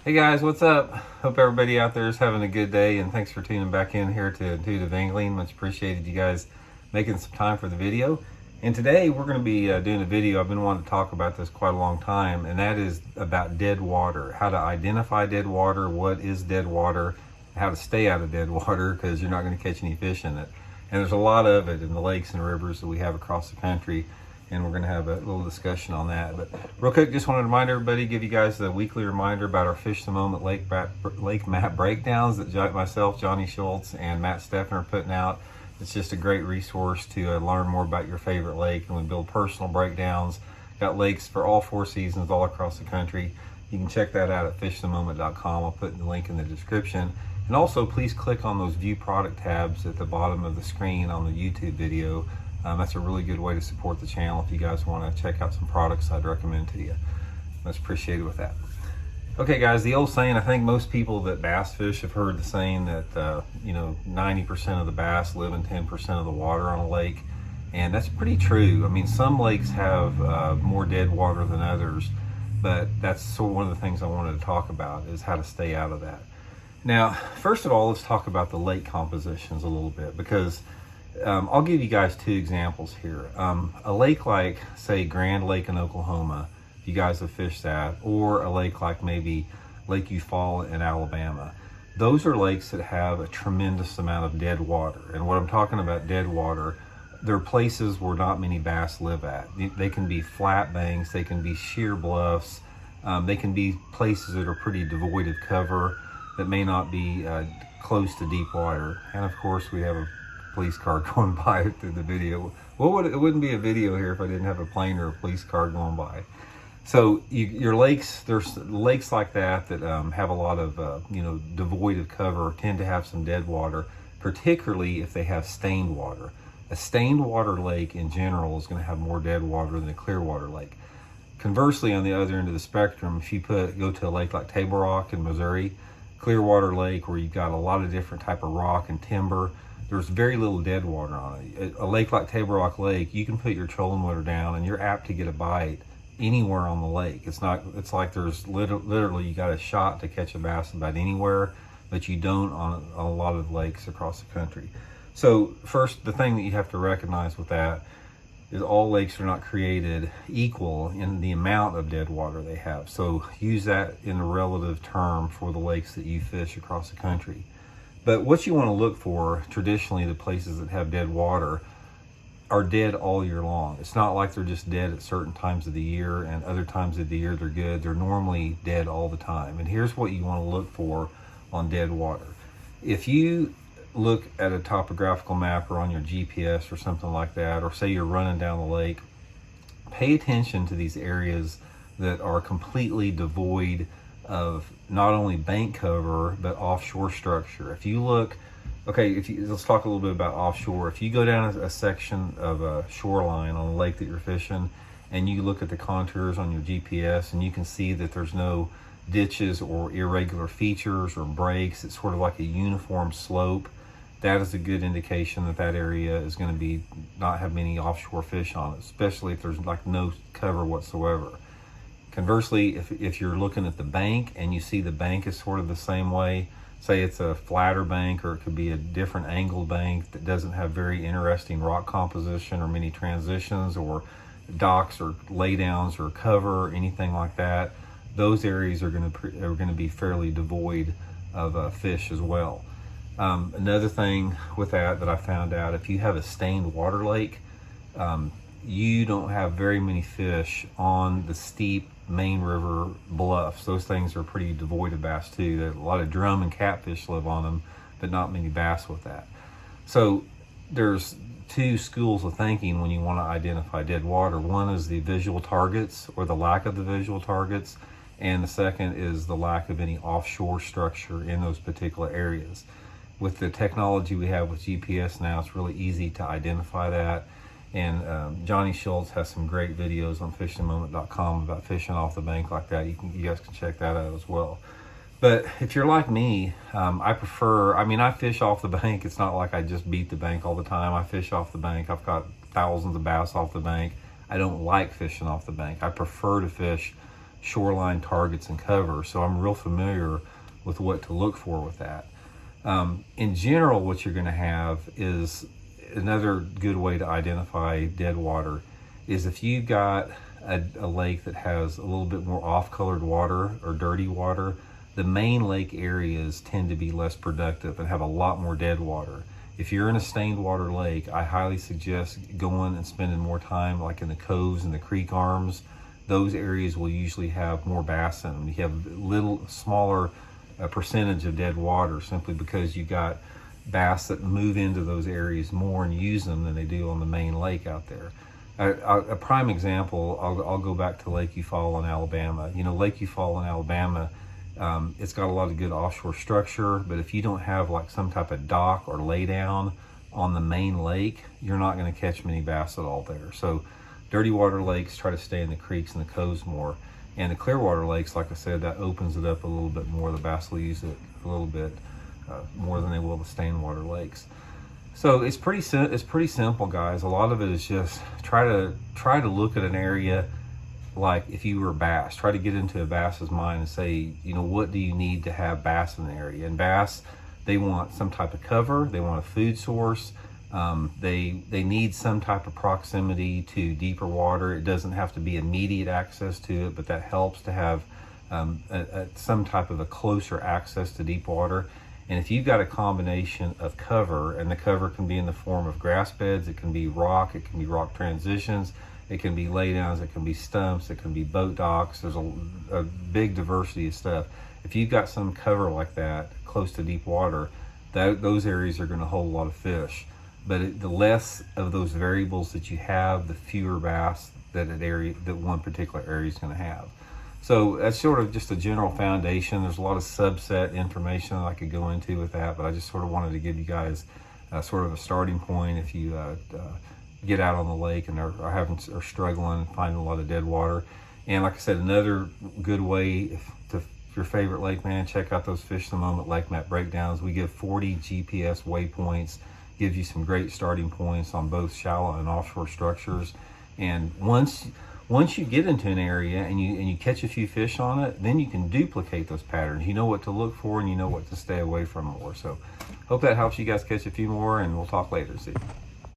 Hey guys, what's up? Hope everybody out there is having a good day, and thanks for tuning back in here to Intuitive Angling. Much appreciated you guys making some time for the video. And today we're going to be doing a video. I've been wanting to talk about this quite a long time, and that is about dead water. How to identify dead water, what is dead water, how to stay out of dead water because you're not going to catch any fish in it. And there's a lot of it in the lakes and rivers that we have across the country, and we're going to have a little discussion on that. But real quick, just wanted to remind everybody, give you guys the weekly reminder about our Fish the Moment lake map breakdowns that myself, Johnny Schultz, and Matt Steffen are putting out. It's just a great resource to learn more about your favorite lake, and we build personal breakdowns. Got lakes for all 4 seasons all across the country. You can check that out at fishthemoment.com. I'll put the link in the description. And also, please click on those View Product tabs at the bottom of the screen on the YouTube video. That's a really good way to support the channel if you guys want to check out some products I'd recommend to you. Much appreciated with that. Okay guys, the old saying, I think most people that bass fish have heard the saying that 90% of the bass live in 10% of the water on a lake, and that's pretty true. I mean, some lakes have more dead water than others, but that's sort of one of the things I wanted to talk about is how to stay out of that. Now, first of all, let's talk about the lake compositions a little bit, because I'll give you guys 2 examples here. A lake like, say, Grand Lake in Oklahoma, if you guys have fished that, or a lake like maybe Lake Eufaula in Alabama. Those are lakes that have a tremendous amount of dead water. And what I'm talking about dead water, they're places where not many bass live at. They can be flat banks, they can be sheer bluffs, they can be places that are pretty devoid of cover, that may not be close to deep water. And of course, we have a police car going by through the video. It wouldn't be a video here if I didn't have a plane or a police car going by. So your lakes, there's lakes like that have a lot of devoid of cover, tend to have some dead water, particularly if they have stained water. A stained water lake in general is going to have more dead water than a clear water lake. Conversely, on the other end of the spectrum, if you go to a lake like Table Rock in Missouri, Clearwater Lake, where you've got a lot of different type of rock and timber, there's very little dead water on it. A lake like Table Rock Lake, you can put your trolling motor down and you're apt to get a bite anywhere on the lake. It's like there's literally you got a shot to catch a bass about anywhere, but you don't on a lot of lakes across the country. So first, the thing that you have to recognize with that is all lakes are not created equal in the amount of dead water they have. So use that in a relative term for the lakes that you fish across the country. But what you want to look for, traditionally, the places that have dead water are dead all year long. It's not like they're just dead at certain times of the year and other times of the year they're good. They're normally dead all the time. And here's what you want to look for on dead water. If you look at a topographical map or on your GPS or something like that, or say you're running down the lake, pay attention to these areas that are completely devoid of not only bank cover but offshore structure. If you look, let's talk a little bit about offshore. If you go down a section of a shoreline on a lake that you're fishing and you look at the contours on your GPS and you can see that there's no ditches or irregular features or breaks, it's sort of like a uniform slope, that is a good indication that that area is going to be not have many offshore fish on it, especially if there's like no cover whatsoever. Conversely, if you're looking at the bank and you see the bank is sort of the same way, say it's a flatter bank or it could be a different angled bank that doesn't have very interesting rock composition or many transitions or docks or laydowns or cover or anything like that, those areas are going to be fairly devoid of fish as well. Another thing with that I found out, if you have a stained water lake, you don't have very many fish on the steep main river bluffs. Those things are pretty devoid of bass too. There's a lot of drum and catfish live on them, but not many bass with that. So there's 2 schools of thinking when you want to identify dead water. One is the visual targets or the lack of the visual targets, and the second is the lack of any offshore structure in those particular areas. With the technology we have with GPS now, it's really easy to identify that. And Johnny Schultz has some great videos on fishthemoment.com about fishing off the bank like that. You guys can check that out as well. But if you're like me, I fish off the bank. It's not like I just beat the bank all the time. I fish off the bank. I've got thousands of bass off the bank. I don't like fishing off the bank. I prefer to fish shoreline targets and cover. So I'm real familiar with what to look for with that. In general, what you're going to have is another good way to identify dead water is if you've got a lake that has a little bit more off-colored water or dirty water, the main lake areas tend to be less productive and have a lot more dead water. If you're in a stained water lake, I highly suggest going and spending more time like in the coves and the creek arms. Those areas will usually have more bass in them. You have little smaller percentage of dead water simply because you got bass that move into those areas more and use them than they do on the main lake out there. A prime example, I'll go back to Lake Eufaula in Alabama. You know, Lake Eufaula in Alabama, it's got a lot of good offshore structure, but if you don't have like some type of dock or lay down on the main lake, you're not going to catch many bass at all there. So dirty water lakes, try to stay in the creeks and the coves more. And the clear water lakes, like I said, that opens it up a little bit more. The bass will use it a little bit more than they will the stained water lakes. So it's pretty simple, guys. A lot of it is just try to look at an area like if you were bass. Try to get into a bass's mind and say, you know, what do you need to have bass in the area? And bass, they want some type of cover. They want a food source. They need some type of proximity to deeper water. It doesn't have to be immediate access to it, but that helps to have some type of a closer access to deep water. And if you've got a combination of cover, and the cover can be in the form of grass beds, it can be rock transitions, it can be laydowns, it can be stumps, it can be boat docks. There's a big diversity of stuff. If you've got some cover like that close to deep water, those areas are going to hold a lot of fish. But the less of those variables that you have, the fewer bass that one particular area is going to have. So that's sort of just a general foundation. There's a lot of subset information that I could go into with that, but I just sort of wanted to give you guys sort of a starting point if you get out on the lake and are struggling finding a lot of dead water. And like I said, another good way if your favorite lake, man, check out those Fish of the Moment lake map breakdowns. We give 40 GPS waypoints, gives you some great starting points on both shallow and offshore structures. And once you get into an area and you catch a few fish on it, then you can duplicate those patterns. You know what to look for and you know what to stay away from more. So hope that helps you guys catch a few more, and we'll talk later. See you.